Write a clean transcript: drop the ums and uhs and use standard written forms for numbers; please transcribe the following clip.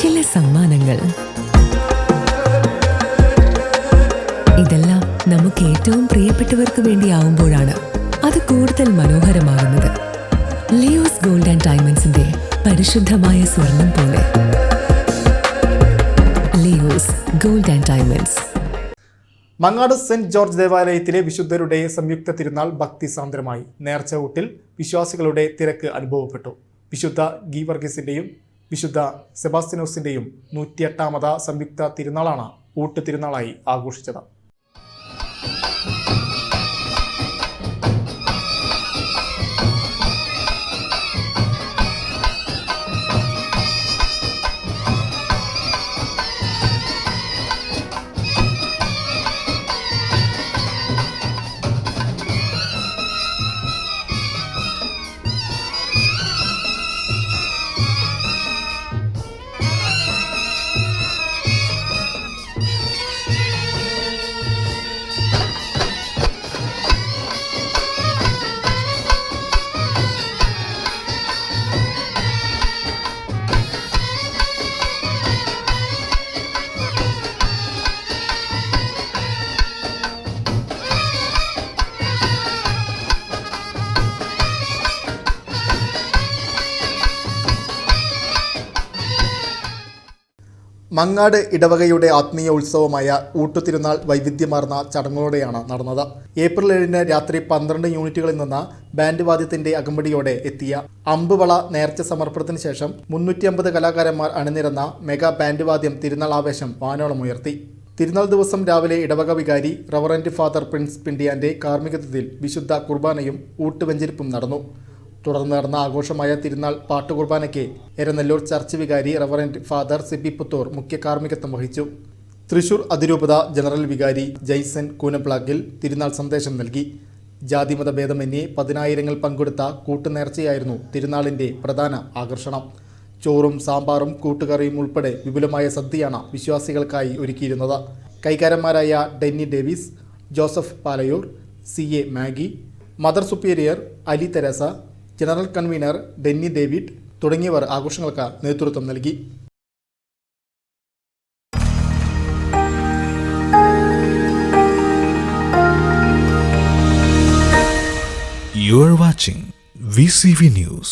ചില സമ്മാനങ്ങൾ. ഇതെല്ലാം നമുക്ക് ഏറ്റവും പ്രിയപ്പെട്ടവർക്ക് വേണ്ടിയാവുമ്പോഴാണ് അത് കൂടുതൽ മനോഹരമാകുന്നത്. ലിയോസ് ഗോൾഡ് ആൻഡ് ഡയമണ്ട്സിന്റെ പരിശുദ്ധമായ സ്വർണം പോലെ. Leo's gold and diamonds. Mangad saint George ദേവാലയത്തിലെ വിശുദ്ധരുടെ സംയുക്ത തിരുനാൾ ഭക്തിസാന്ദ്രമായി. നേർച്ചകൂട്ടിൽ വിശ്വാസികളുടെ തിരക്ക് അനുഭവപ്പെട്ടു. വിശുദ്ധ ഗീവർഗീസിന്റെയും വിശുദ്ധ സെബാസ്ത്യനോസിന്റെയും 108ാമത് സംയുക്ത തിരുനാളാണ് ഊട്ട് തിരുനാളായി ആഘോഷിച്ചത്. മങ്ങാട് ഇടവകയുടെ ആത്മീയ ഉത്സവമായ ഊട്ടുതിരുനാൾ വൈവിധ്യമാർന്ന ചടങ്ങുകളോടെയാണ് നടന്നത്. ഏപ്രിൽ 7 രാത്രി 12 യൂണിറ്റുകളിൽ നിന്ന് ബാൻഡ് വാദ്യത്തിന്റെ അകമ്പടിയോടെ എത്തിയ അമ്പുവള നേർച്ച സമർപ്പണത്തിന് ശേഷം 350 കലാകാരന്മാർ അണിനിരന്ന മെഗാ ബാൻഡ് വാദ്യം തിരുനാൾ ആവേശം വാനോളമുയർത്തി. തിരുനാൾ ദിവസം രാവിലെ ഇടവക വികാരി റവറന്റ് ഫാദർ പ്രിൻസ് പിണ്ടിയാന്റെ കാർമ്മികത്വത്തിൽ വിശുദ്ധ കുർബാനയും ഊട്ടുവെഞ്ചരിപ്പും നടന്നു. തുടർന്ന് നടന്ന ആഘോഷമായ തിരുനാൾ പാട്ടുകുർബാനയ്ക്ക് എരനെല്ലൂർ ചർച്ച് വികാരി റവറന്റ് ഫാദർ സിബി പുത്തൂർ മുഖ്യ കാർമ്മികത്വം വഹിച്ചു. തൃശൂർ അതിരൂപത ജനറൽ വികാരി ജയ്സൻ കൂനപ്ലാക്കിൽ തിരുനാൾ സന്ദേശം നൽകി. ജാതിമത ഭേദമന്യേ 10,000 പങ്കെടുത്ത കൂട്ടുനേർച്ചയായിരുന്നു തിരുനാളിൻ്റെ പ്രധാന ആകർഷണം. ചോറും സാമ്പാറും കൂട്ടുകറിയും ഉൾപ്പെടെ വിപുലമായ സദ്യയാണ് വിശ്വാസികൾക്കായി ഒരുക്കിയിരുന്നത്. കൈകാരന്മാരായ Denny Davis, Joseph Palayoor, CA Maggie, mother superior Ali Teresa, general convener Denny David തുടങ്ങിയവർ ആഘോഷങ്ങൾക്ക് നേതൃത്വം നൽകി. You are watching VCV News.